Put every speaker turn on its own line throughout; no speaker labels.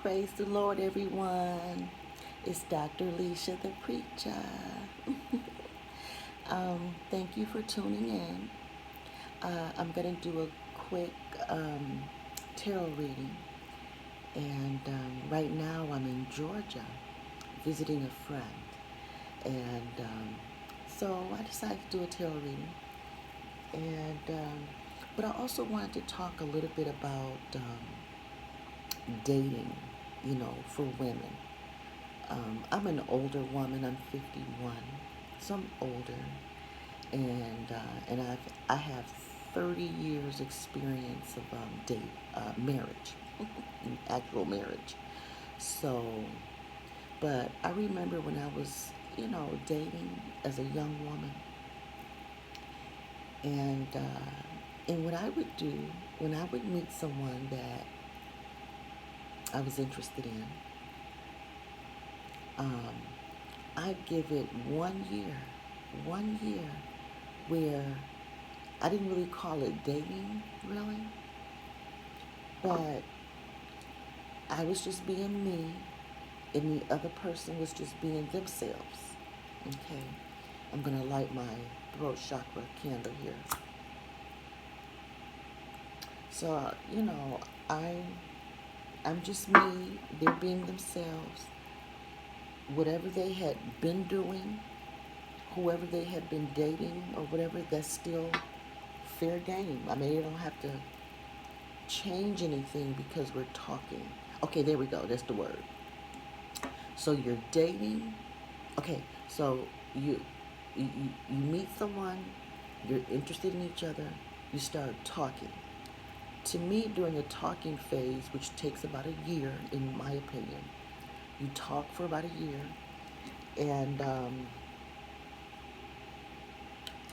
Praise the Lord, everyone. It's Dr. Leisha, the preacher. Thank you for tuning in. I'm going to do a quick tarot reading. And right now I'm in Georgia visiting a friend. And so I decided to do a tarot reading. But I also wanted to talk a little bit about dating, for women. I'm an older woman. I'm 51, so I'm older, and I have 30 years experience of marriage, actual marriage. So, but I remember when I was, dating as a young woman, and what I would do when I would meet someone that I was interested in, um, I'd give it 1 year where I didn't really call it dating, really, but I was just being me, and the other person was just being themselves. Okay, I'm gonna light my throat chakra candle here. So, I, I'm just me. They're being themselves. Whatever they had been doing, whoever they had been dating or whatever, that's still fair game. I mean, you don't have to change anything because we're talking. Okay, there we go. That's the word. So you're dating. Okay, so you, you meet someone, you're interested in each other, you start talking. To me, during the talking phase, which takes about a year, in my opinion, you talk for about a year, and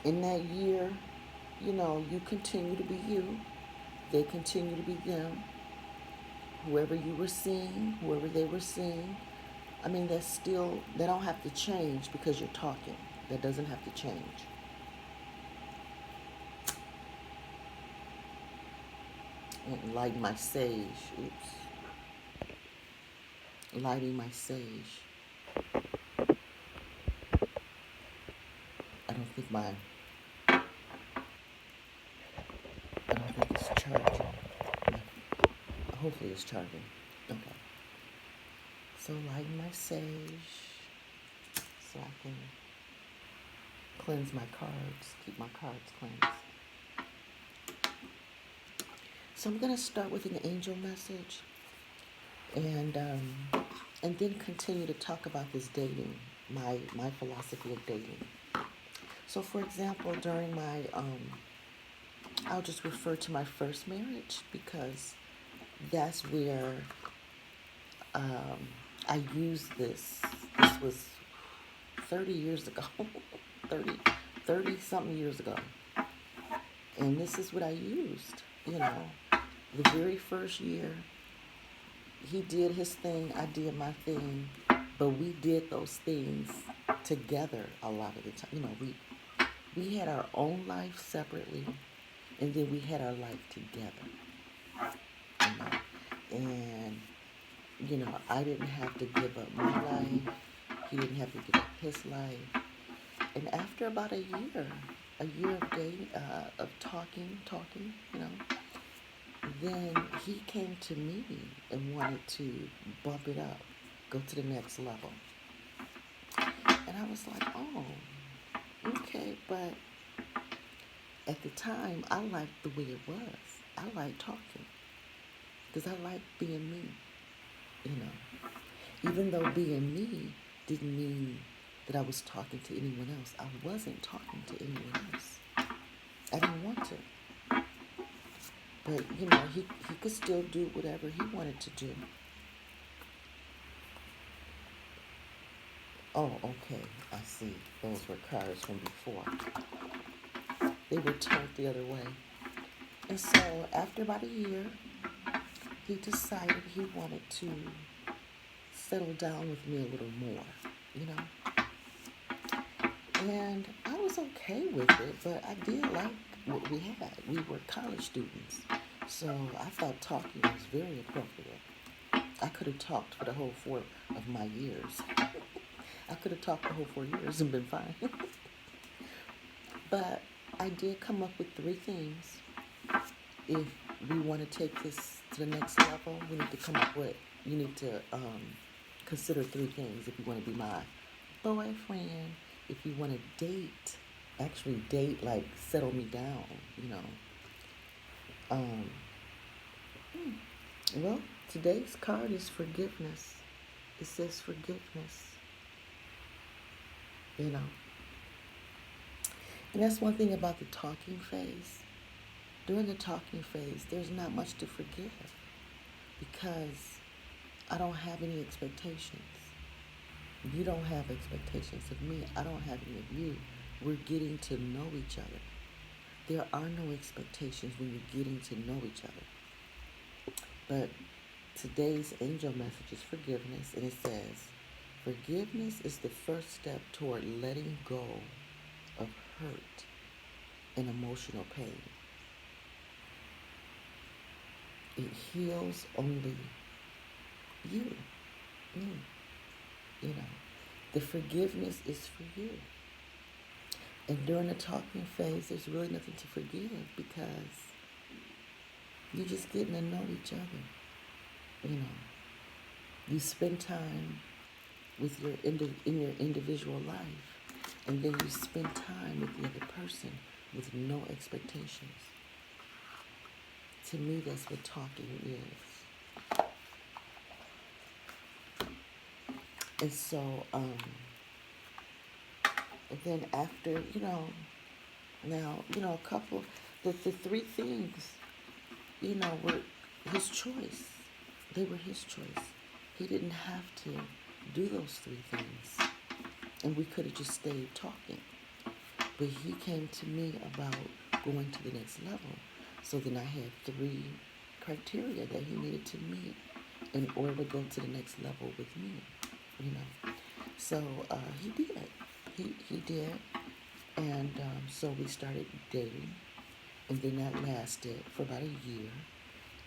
in that year, you continue to be you, they continue to be them. Whoever you were seeing, whoever they were seeing, I mean, that's still, they don't have to change because you're talking. That doesn't have to change. And light my sage. Oops. Lighting my sage. I don't think my, I don't think it's charging. Hopefully it's charging. Okay. So lighting my sage so I can cleanse my cards, keep my cards cleansed. So I'm going to start with an angel message, and then continue to talk about this dating, my philosophy of dating. So, for example, during my I'll just refer to my first marriage because that's where I used this. This was 30 years ago, 30, 30 something years ago. And this is what I used, The very first year, he did his thing, I did my thing, but we did those things together a lot of the time. We had our own life separately, and then we had our life together. And I didn't have to give up my life. He didn't have to give up his life. And after about a year of dating, of talking, then he came to me and wanted to bump it up, go to the next level. And I was like, oh, okay, but at the time, I liked the way it was. I liked talking because I liked being me, Even though being me didn't mean that I was talking to anyone else. I wasn't talking to anyone else. I didn't want to. But, he could still do whatever he wanted to do. Oh, okay, I see. Those were cards from before. They were turned the other way. And so after about a year, he decided he wanted to settle down with me a little more, And I was okay with it, but I did like what we had. We were college students, so I thought talking was very appropriate. I could have talked for the whole 4 of my years. I could have talked the whole 4 years and been fine. But I did come up with 3 things. If we want to take this to the next level, we need to come up with, you need to consider 3 things if you want to be my boyfriend, if you want to date, actually date, like settle me down, you know. Um, well, today's card is forgiveness. It says forgiveness, you know. And that's one thing about the talking phase. During the talking phase, there's not much to forgive because I don't have any expectations. You don't have expectations of me. I don't have any of you. We're getting to know each other. There are no expectations when you're getting to know each other. But today's angel message is forgiveness, and it says, forgiveness is the first step toward letting go of hurt and emotional pain. It heals only you, me, you know. The forgiveness is for you. And during the talking phase, there's really nothing to forgive because you're just getting to know each other. You know, you spend time with in your individual life, and then you spend time with the other person with no expectations. To me, that's what talking is. And so, and then after, now, a couple, the 3 things, were his choice. They were his choice. He didn't have to do those 3 things. And we could have just stayed talking. But he came to me about going to the next level. So then I had 3 criteria that he needed to meet in order to go to the next level with me, you know. So he did. He did. And so we started dating. And then that lasted for about a year.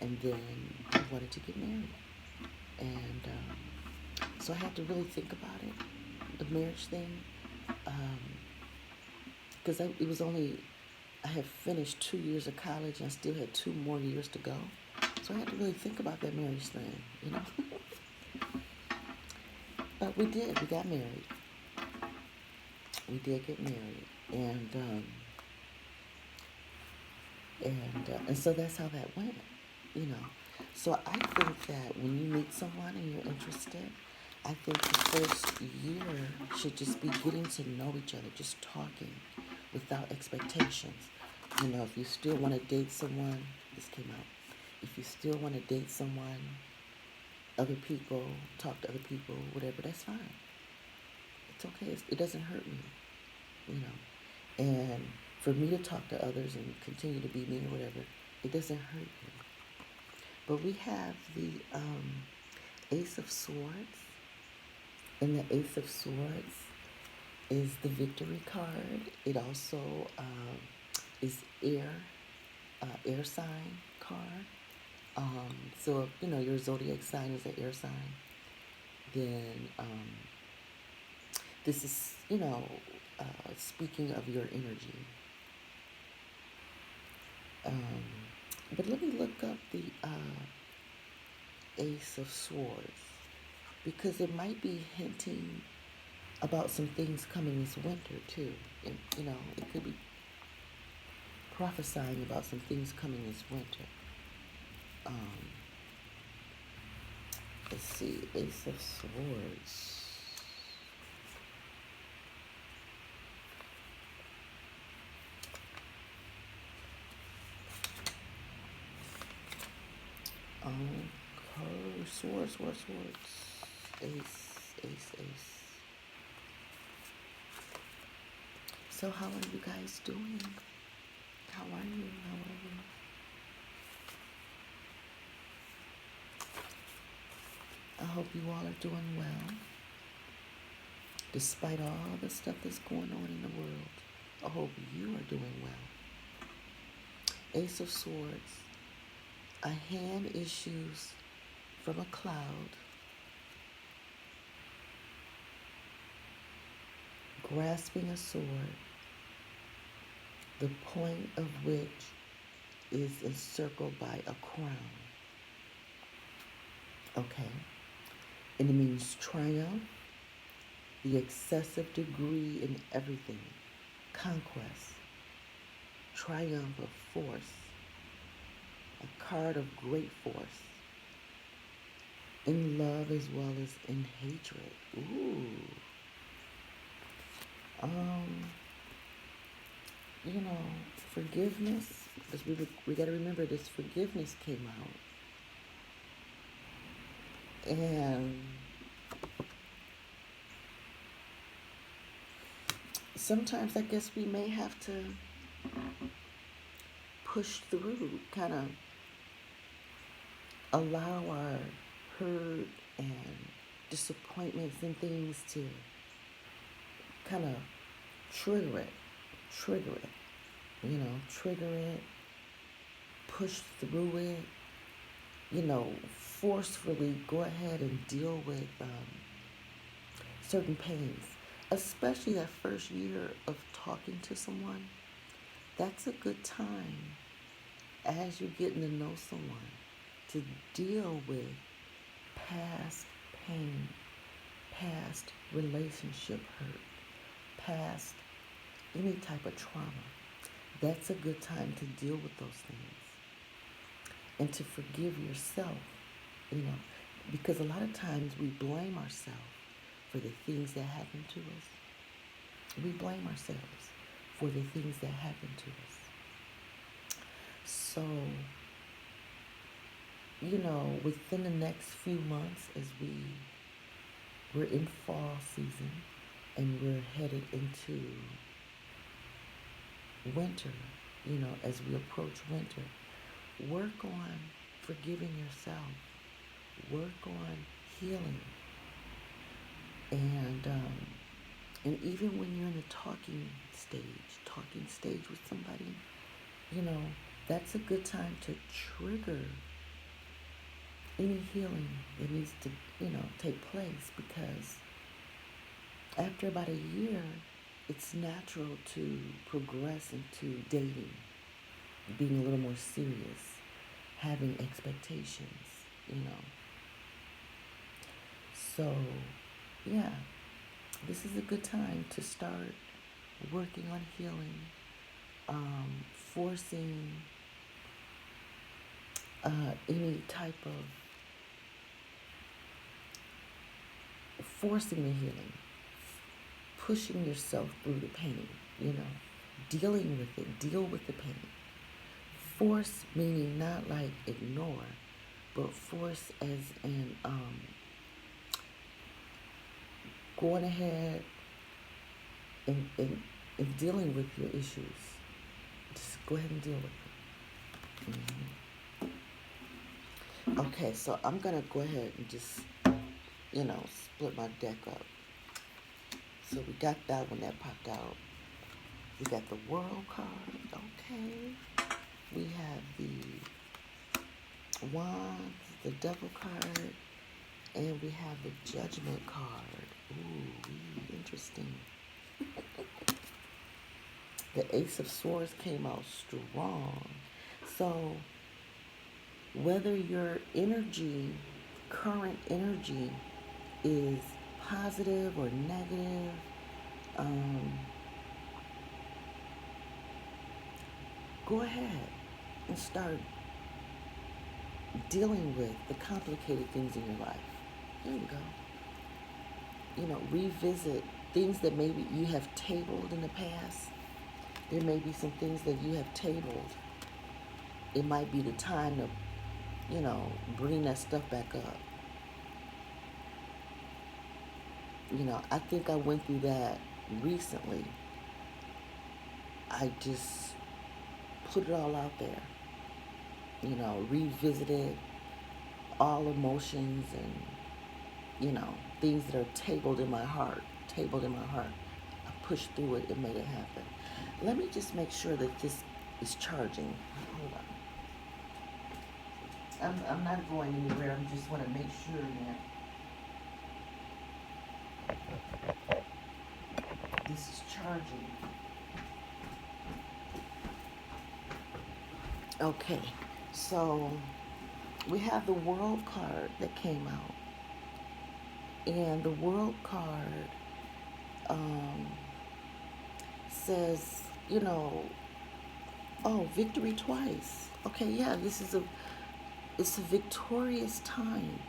And then we wanted to get married. And so I had to really think about it, the marriage thing. Because it was only, I had finished 2 years of college and I still had 2 more years to go. So I had to really think about that marriage thing, you know. But we did. We got married. We did get married, and so that's how that went, you know. So I think that when you meet someone and you're interested, I think the first year should just be getting to know each other, just talking without expectations. You know, if you still want to date someone, this came out. If you still want to date someone, other people, talk to other people, whatever, that's fine. It's okay. It doesn't hurt me, you know. And for me to talk to others and continue to be me or whatever, it doesn't hurt me. But we have the Ace of Swords, and the Ace of Swords is the victory card. It also is air sign card. So if, your zodiac sign is an air sign, then this is, speaking of your energy. Um, but let me look up the Ace of Swords because it might be hinting about some things coming this winter too. And, it could be prophesying about some things coming this winter. Let's see, Ace of Swords. Swords. Ace. So how are you guys doing? How are you? I hope you all are doing well. Despite all the stuff that's going on in the world, I hope you are doing well. Ace of Swords. A hand issues from a cloud, grasping a sword, the point of which is encircled by a crown. Okay? And it means triumph, the excessive degree in everything, conquest, triumph of force, a card of great force, in love as well as in hatred. Ooh. Um, you know, forgiveness, because we got to remember this forgiveness came out. And sometimes I guess we may have to push through, kind of allow our hurt and disappointments and things to kind of trigger it, trigger it, trigger it, push through it, forcefully go ahead and deal with certain pains, especially that first year of talking to someone. That's a good time as you're getting to know someone to deal with past pain, past relationship hurt, past any type of trauma. That's a good time to deal with those things and to forgive yourself, you know, because a lot of times we blame ourselves for the things that happen to us. We blame ourselves for the things that happen to us. So, within the next few months, as we're in fall season and we're headed into winter, as we approach winter, work on forgiving yourself, work on healing, and even when you're in a talking stage with somebody, that's a good time to trigger any healing that needs to, take place, because after about a year, it's natural to progress into dating, being a little more serious, having expectations, So, yeah, this is a good time to start working on healing, forcing any type of forcing the healing, pushing yourself through the pain, dealing with it, deal with the pain. Force meaning not like ignore, but force as in going ahead and dealing with your issues. Just go ahead and deal with it. Okay, so I'm going to go ahead and just, split my deck up. So we got that one that popped out. We got the World card. Okay. We have the Wands, the Devil card, and we have the Judgment card. Ooh, interesting. The Ace of Swords came out strong. So whether your current energy is positive or negative, go ahead and start dealing with the complicated things in your life. There you go. Revisit things that maybe you have tabled in the past. There may be some things that you have tabled. It might be the time to, bring that stuff back up. I think I went through that recently. I just put it all out there. Revisited all emotions and, things that are tabled in my heart. I pushed through it and made it happen. Let me just make sure that this is charging. Hold on. I'm not going anywhere. I just want to make sure that this is charging. Okay, so we have the world card that came out, and the world card um, says, oh, victory twice. Okay, yeah, it's a victorious time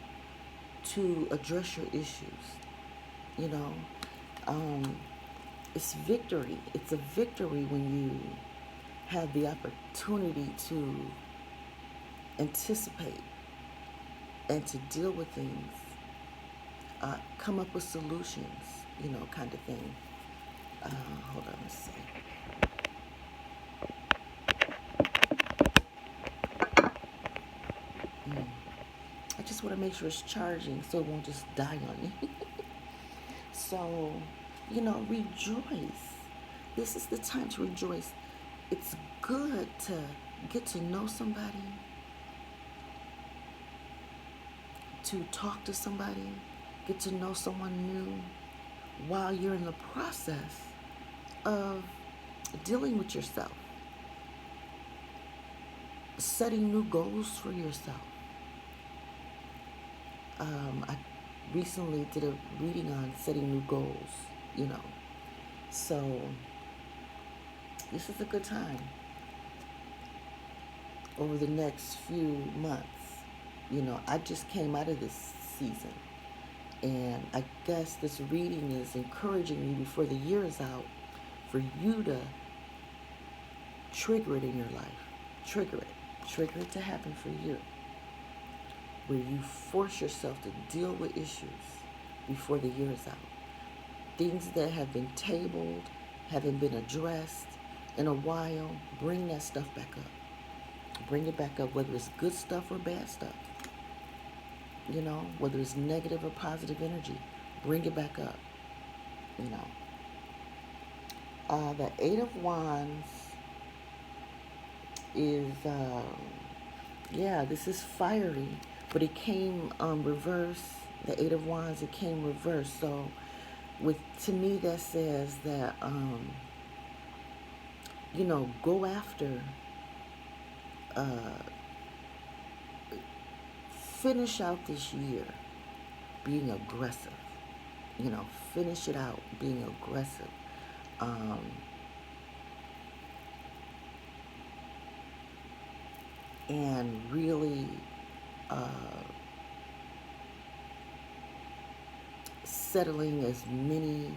to address your issues. You know, um, it's victory. It's a victory when you have the opportunity to anticipate and to deal with things, come up with solutions, kind of thing. Hold on, let's see. Mm. I just want to make sure it's charging so it won't just die on me. So, rejoice. This is the time to rejoice. It's good to get to know somebody, to talk to somebody, get to know someone new while you're in the process of dealing with yourself, setting new goals for yourself. I recently did a reading on setting new goals, you know. So this is a good time over the next few months. I just came out of this season, and I guess this reading is encouraging you before the year is out for you to trigger it in your life. Trigger it to happen for you, where you force yourself to deal with issues before the year is out. Things that have been tabled, haven't been addressed in a while, bring that stuff back up. Bring it back up, whether it's good stuff or bad stuff. Whether it's negative or positive energy, bring it back up. You know. The Eight of Wands is, yeah, this is fiery, but it came reverse. The Eight of Wands, it came reverse. So, to me, that says that, go after, finish out this year being aggressive. Finish it out being aggressive. Um, and really settling as many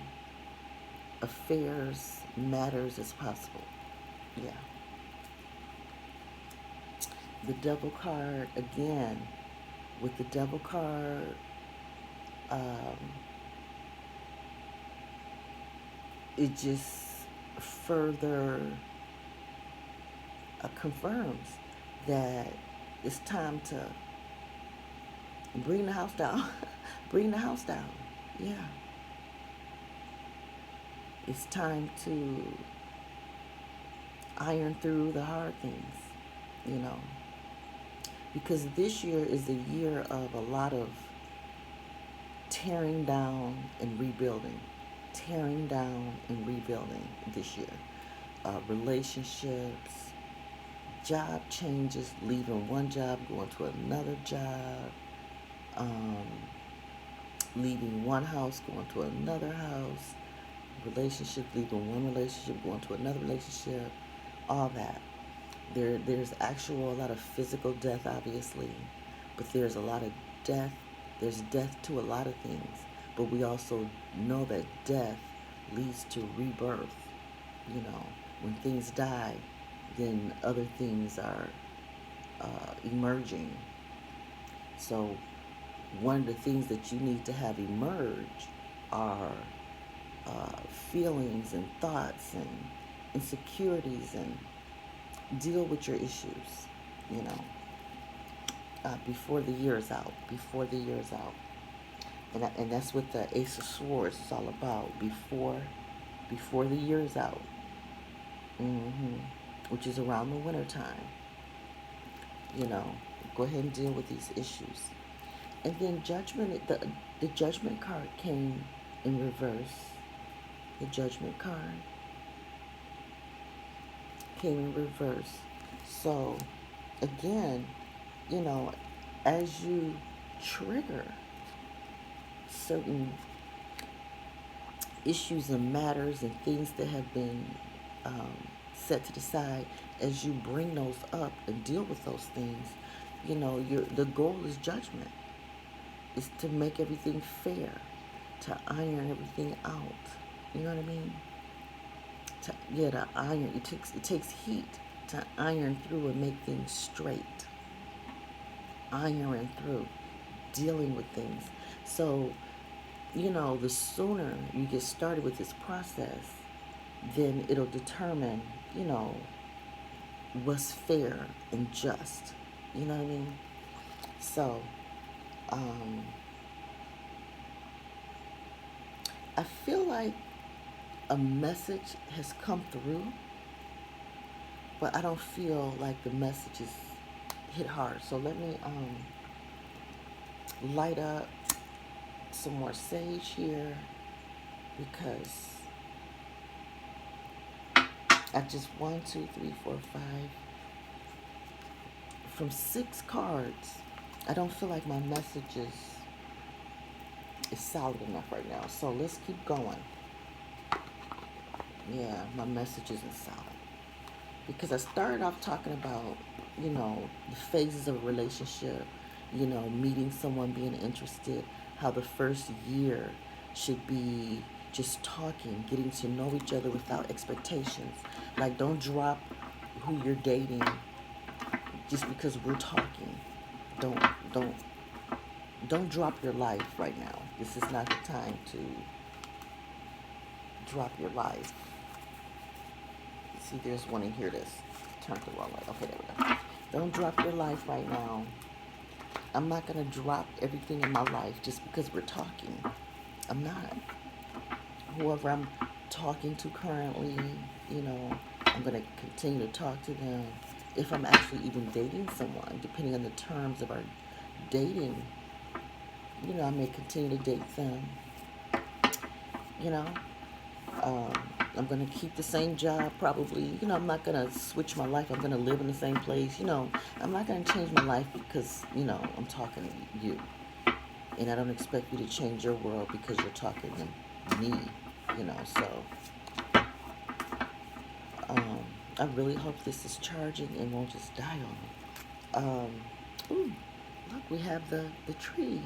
affairs, matters as possible. Yeah. The Devil card, again, with the Devil card, it just further confirms that it's time to bring the house down. Bring the house down. Yeah. It's time to iron through the hard things, because this year is a year of a lot of tearing down and rebuilding. Tearing down and rebuilding this year. Relationships, job changes, leaving one job, going to another job, leaving one house, going to another house, relationship, leaving one relationship, going to another relationship, all that. There's a lot of physical death, obviously, but there's a lot of death. There's death to a lot of things, but we also know that death leads to rebirth. When things die, then other things are emerging. So one of the things that you need to have emerge are feelings and thoughts and insecurities, and deal with your issues, before the year is out. Before the year is out. And that's what the Ace of Swords is all about. Before the year is out. Which is around the winter time. Go ahead and deal with these issues. And then the judgment card came in reverse. The judgment card came in reverse. So again, you know, as you trigger certain issues and matters and things that have been um, set to the side, as you bring those up and deal with those things, the goal is judgment. Is to make everything fair, to iron everything out. You know what I mean? To iron. It takes heat to iron through and make things straight. Iron through, dealing with things. So, the sooner you get started with this process, then it'll determine, you know, what's fair and just. You know what I mean? So, um, I feel like a message has come through, but I don't feel like the message is hit hard. So let me light up some more sage here, because I just 1, 2, 3, 4, 5 from 6 cards. I don't feel like my message is solid enough right now. So let's keep going. Yeah, my message isn't solid. Because I started off talking about, the phases of a relationship, meeting someone, being interested, how the first year should be just talking, getting to know each other without expectations. Like, don't drop who you're dating just because we're talking. Don't don't don't drop your life right now. This is not the time to drop your life. See, there's one in here that's turned the wrong way. Okay, there we go. Don't drop your life right now. I'm not going to drop everything in my life just because we're talking. I'm not. Whoever I'm talking to currently, I'm going to continue to talk to them. If I'm actually even dating someone, depending on the terms of our dating, I may continue to date them. You know, um, I'm going to keep the same job probably. I'm not going to switch my life. I'm going to live in the same place. I'm not going to change my life because, I'm talking to you. And I don't expect you to change your world because you're talking to me. So um, I really hope this is charging and won't just die on me. Ooh, look, we have the tree.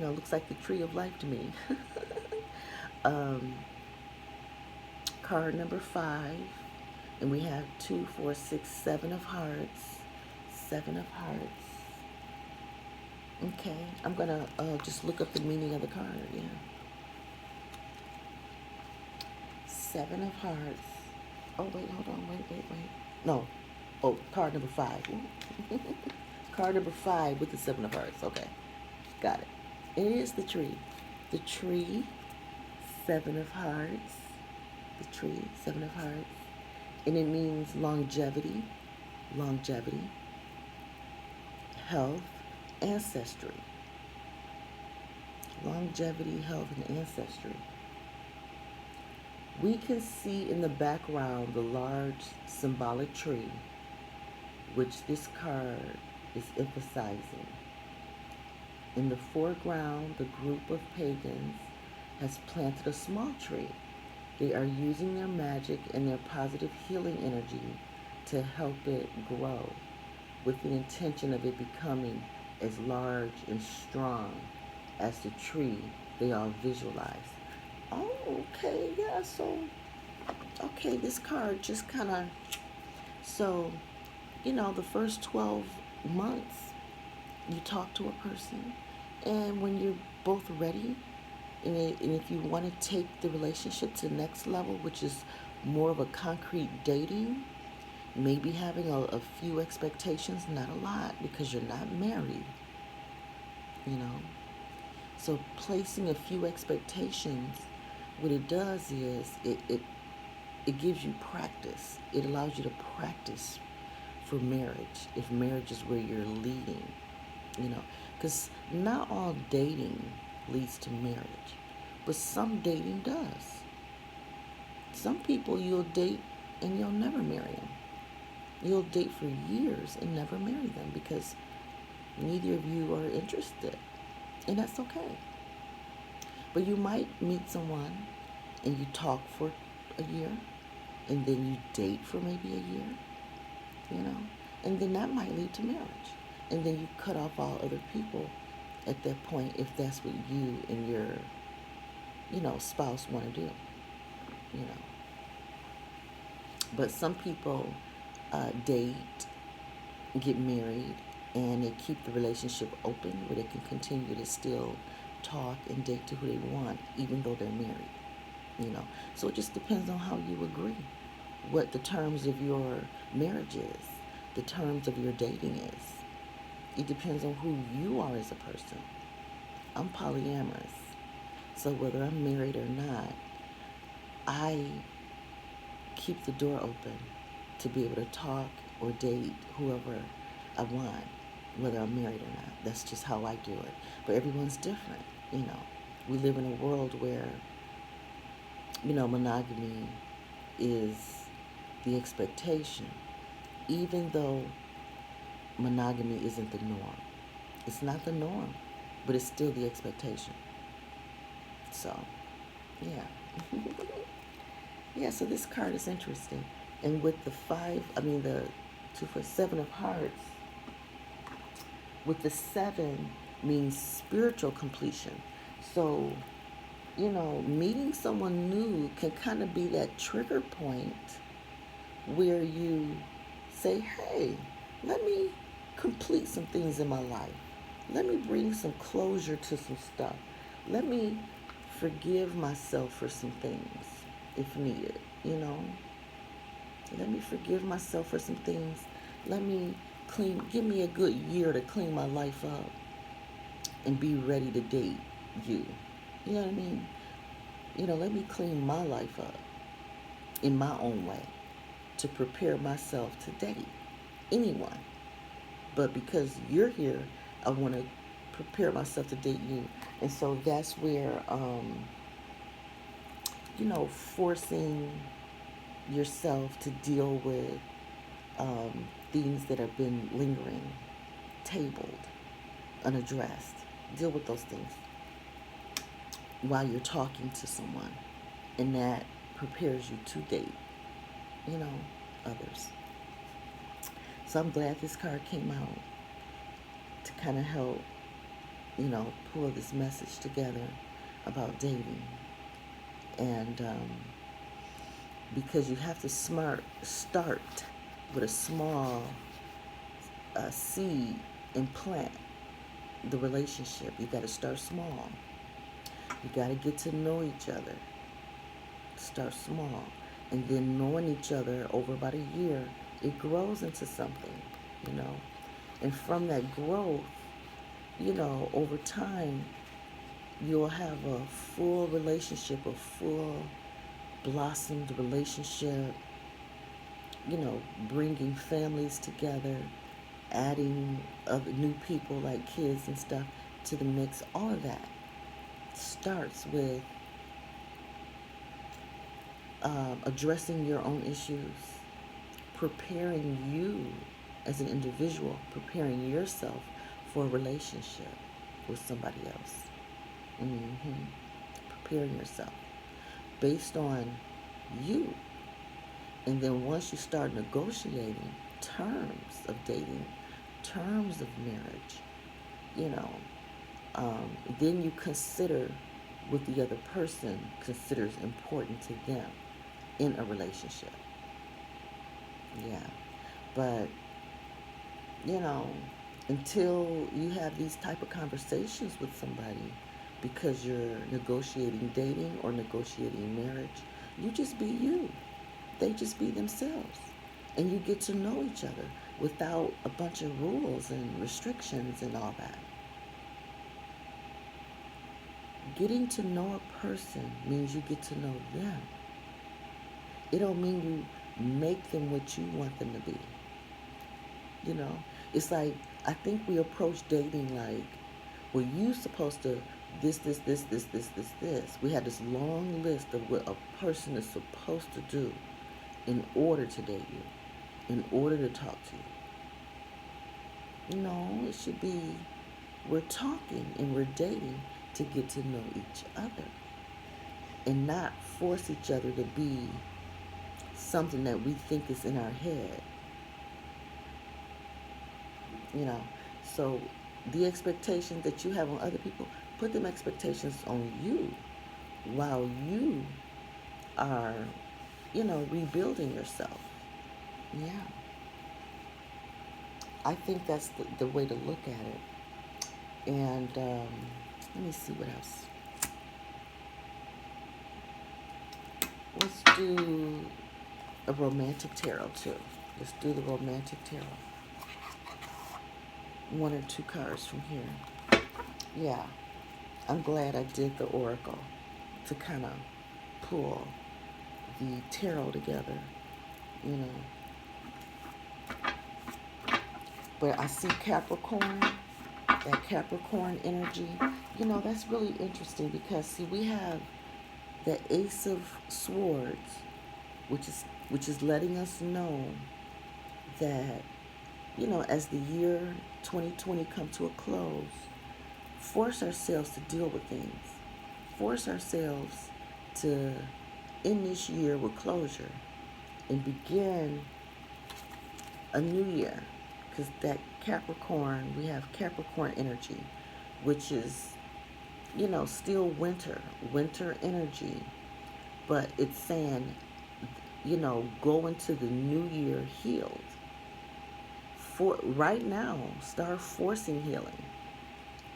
Looks like the tree of life to me. um, Card number 5, and we have 2, 4, 6, 7 of hearts. 7 of hearts. Okay, I'm gonna just look up the meaning of the card. Yeah, 7 of hearts. Oh wait, hold on, wait. No, card number 5. Card number 5 with the 7 of hearts. Okay, got it. It is the tree. The tree, 7 of hearts. The tree, 7 of hearts. And it means longevity, health, ancestry. Longevity, health, and ancestry. We can see in the background the large symbolic tree, which this card is emphasizing. In the foreground, the group of pagans has planted a small tree. They are using their magic and their positive healing energy to help it grow, with the intention of it becoming as large and strong as the tree they all visualize. Oh, okay, yeah, so, okay, this card just kind of, so, the first 12 months, you talk to a person, and when you're both ready, and if you want to take the relationship to the next level, which is more of a concrete dating, maybe having a few expectations, not a lot, because you're not married, you know. So placing a few expectations, what it does is it gives you practice. It allows you to practice for marriage, if marriage is where you're leading, you know, because not all dating leads to marriage, but some dating does. Some people you'll date and you'll never marry them. You'll date for years and never marry them because neither of you are interested, and that's okay. But you might meet someone and you talk for a year, and then you date for maybe a year, you know, and then that might lead to marriage. And then you cut off all other people at that point if that's what you and your, spouse want to do, you know. But some people date, get married, and they keep the relationship open where they can continue to still talk and date to who they want, even though they're married, you know. So it just depends on how you agree, what the terms of your marriage is, the terms of your dating is. It depends on who you are as a person. I'm polyamorous. So whether I'm married or not, I keep the door open to be able to talk or date whoever I want, whether I'm married or not. That's just how I do it. But everyone's different, you know. We live in a world where, monogamy is the expectation, even though monogamy isn't the norm. It's not the norm, but it's still the expectation. So, yeah. Yeah, so this card is interesting. And with the the 2 for 7 of hearts, with the 7 means spiritual completion. So, meeting someone new can kind of be that trigger point where you say, hey, let me complete some things in my life. Let me bring some closure to some stuff. Let me forgive myself for some things if needed, you know. Let me forgive myself for some things. Let me give me a good year to clean my life up and be ready to date you. You know what I mean? Let me clean my life up in my own way to prepare myself to date anyone. But because you're here, I want to prepare myself to date you. And so that's where, forcing yourself to deal with things that have been lingering, tabled, unaddressed. Deal with those things while you're talking to someone. And that prepares you to date, you know, others. So I'm glad this card came out to kind of help, pull this message together about dating. And because you have to start with a small seed and plant the relationship. You got to start small. You got to get to know each other. Start small. And then knowing each other over about a year, it grows into something, you know. And from that growth, over time, you'll have a full relationship, a full blossomed relationship, bringing families together, adding other new people like kids and stuff to the mix. All of that starts with addressing your own issues, preparing you as an individual, preparing yourself for a relationship with somebody else. Mm-hmm. Preparing yourself based on you. And then once you start negotiating terms of dating, terms of marriage, you know, then you consider what the other person considers important to them in a relationship. Yeah. But, you know, until you have these type of conversations with somebody because you're negotiating dating or negotiating marriage, you just be you. They just be themselves. And you get to know each other without a bunch of rules and restrictions and all that. Getting to know a person means you get to know them. It don't mean you make them what you want them to be. You know, it's like I think we approach dating like, well, you supposed to this. We had this long list of what a person is supposed to do in order to date you, in order to talk to you. No, it should be we're talking and we're dating to get to know each other and not force each other to be something that we think is in our head, you know. So the expectations that you have on other people, put them expectations on you while you are, rebuilding yourself. Yeah. I think that's the way to look at it. And let me see what else. Let's do a romantic tarot too. Let's do the romantic tarot. One or two cards from here. Yeah, I'm glad I did the oracle to kind of pull the tarot together, you know. But I see Capricorn, that Capricorn energy. You know, that's really interesting because see, we have the Ace of Swords, which is letting us know that, as the year 2020 comes to a close, force ourselves to deal with things. Force ourselves to end this year with closure and begin a new year. Because that Capricorn, we have Capricorn energy, which is, still winter energy. But it's saying, go into the new year healed. For right now, start forcing healing.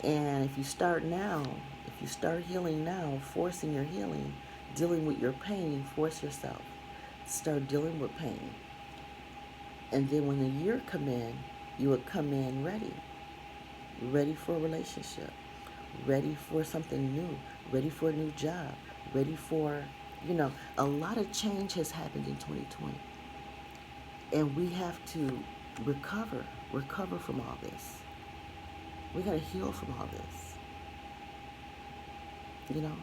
And if you start now, if you start healing now, forcing your healing, dealing with your pain, force yourself. Start dealing with pain. And then when the year come in, you would come in ready for a relationship, ready for something new, ready for a new job, ready for, a lot of change has happened in 2020. And we have to recover from all this. We got to heal from all this, you know?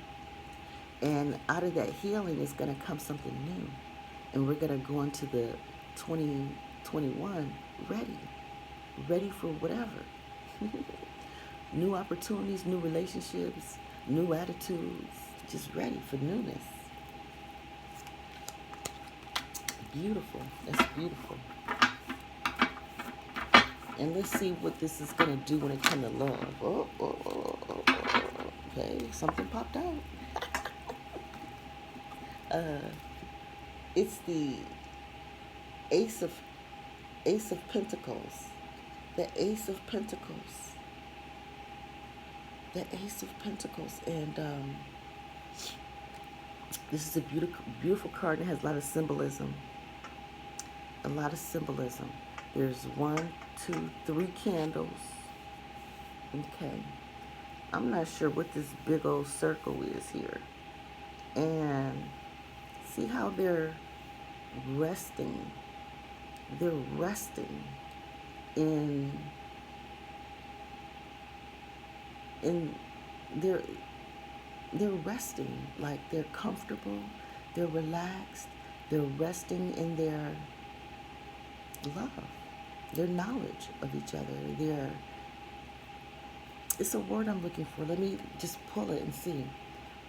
And out of that healing is going to come something new. And we're going to go into the 2021 ready for whatever. New opportunities, new relationships, new attitudes, just ready for newness. Beautiful. That's beautiful. And let's see what this is going to do when it comes to love. Oh. Okay, something popped out. It's the Ace of Pentacles. The Ace of Pentacles. The Ace of Pentacles. And this is a beautiful card and it has a lot of symbolism. A lot of symbolism. There's 1, 2, 3 candles. Okay. I'm not sure what this big old circle is here. And see how they're resting. They're resting in they're resting, like they're comfortable, they're relaxed, they're resting in their love, their knowledge of each other, it's a word I'm looking for. Let me just pull it and see.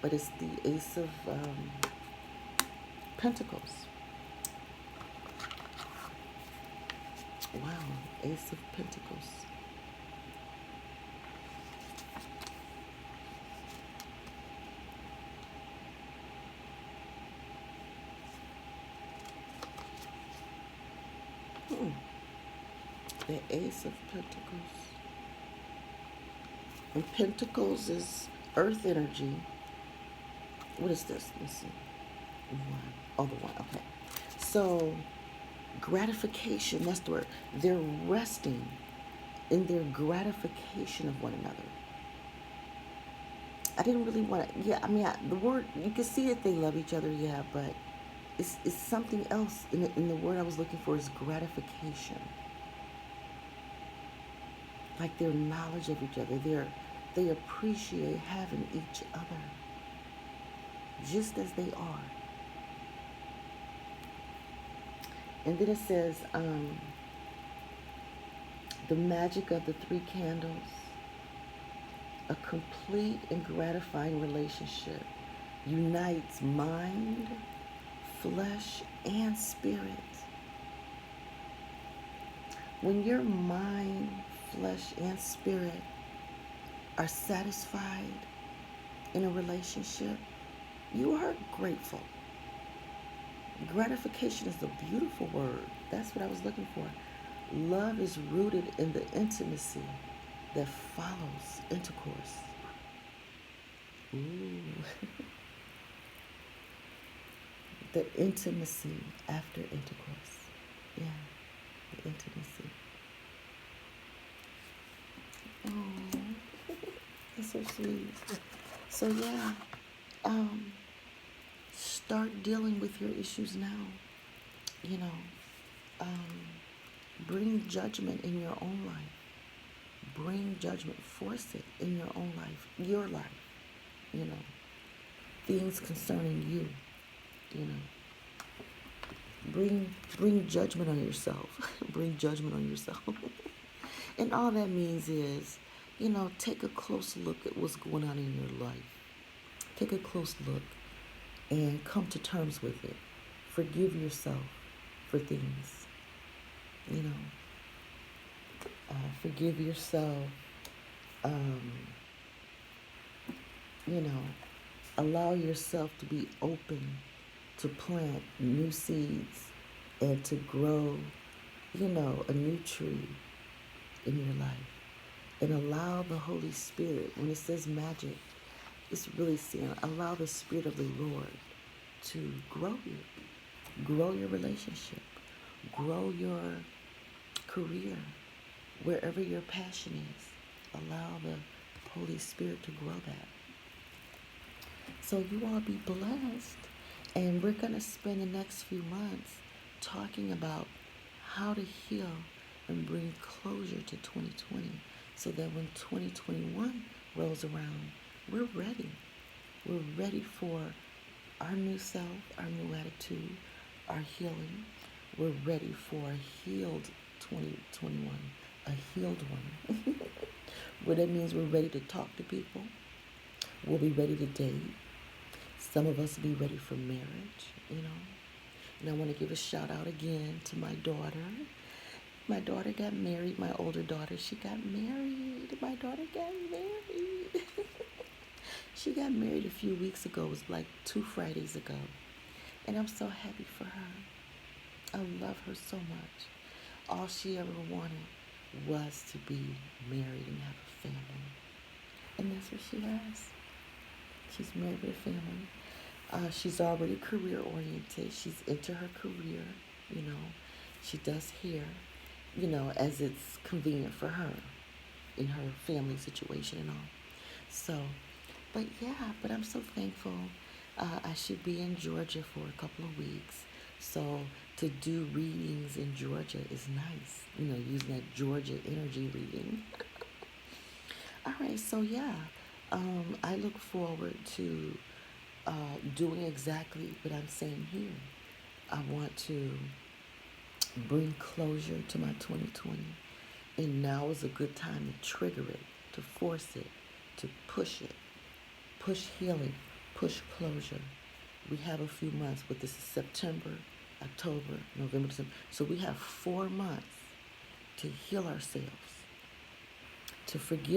But it's the Ace of Pentacles. Wow, Ace of Pentacles. The Ace of Pentacles. And Pentacles is earth energy. What is this? Let's see. One. Oh, the one. Okay. So, gratification, that's the word. They're resting in their gratification of one another. I didn't really want to, yeah, I mean, the word, you can see that they love each other, yeah, but it's something else in the word I was looking for is gratification. like their knowledge of each other. They appreciate having each other just as they are. And then it says, the magic of the three candles, a complete and gratifying relationship unites mind, flesh, and spirit. When your mind, flesh, and spirit are satisfied in a relationship, you are grateful. Gratification is a beautiful word. That's what I was looking for. Love is rooted in the intimacy that follows intercourse. Ooh. The intimacy after intercourse. Yeah, the intimacy. Oh, that's so sweet. So yeah, um, start dealing with your issues now. You know, um, bring judgment in your own life. Bring judgment, force it in your life, you know, things concerning you, you know. Bring judgment on yourself. Bring judgment on yourself. And all that means is, take a close look at what's going on in your life. Take a close look and come to terms with it. Forgive yourself for things, you know. Forgive yourself. Um, you know, allow yourself to be open to plant new seeds and to grow, a new tree in your life. And allow the Holy Spirit, when it says magic, it's really saying allow the Spirit of the Lord to grow you, grow your relationship, grow your career, wherever your passion is. Allow the Holy Spirit to grow that. So you all be blessed. And we're going to spend the next few months talking about how to heal and bring closure to 2020 so that when 2021 rolls around, we're ready. We're ready for our new self, our new attitude, our healing. We're ready for a healed 2021, a healed one. What that means, we're ready to talk to people. We'll be ready to date. Some of us will be ready for marriage, And I want to give a shout out again to my daughter. My daughter got married. My older daughter, she got married. My daughter got married. She got married a few weeks ago. It was like 2 Fridays ago. And I'm so happy for her. I love her so much. All she ever wanted was to be married and have a family. And that's what she has. She's married with a family. She's already career oriented. She's into her career, you know. She does hair, as it's convenient for her in her family situation and all. So, but I'm so thankful. I should be in Georgia for a couple of weeks. So to do readings in Georgia is nice, using that Georgia energy reading. All right, so yeah, I look forward to doing exactly what I'm saying here. I want to bring closure to my 2020, and now is a good time to trigger it, to force it, to push it, push healing, push closure. We have a few months, but this is September, October, November, December. So we have 4 months to heal ourselves, to forgive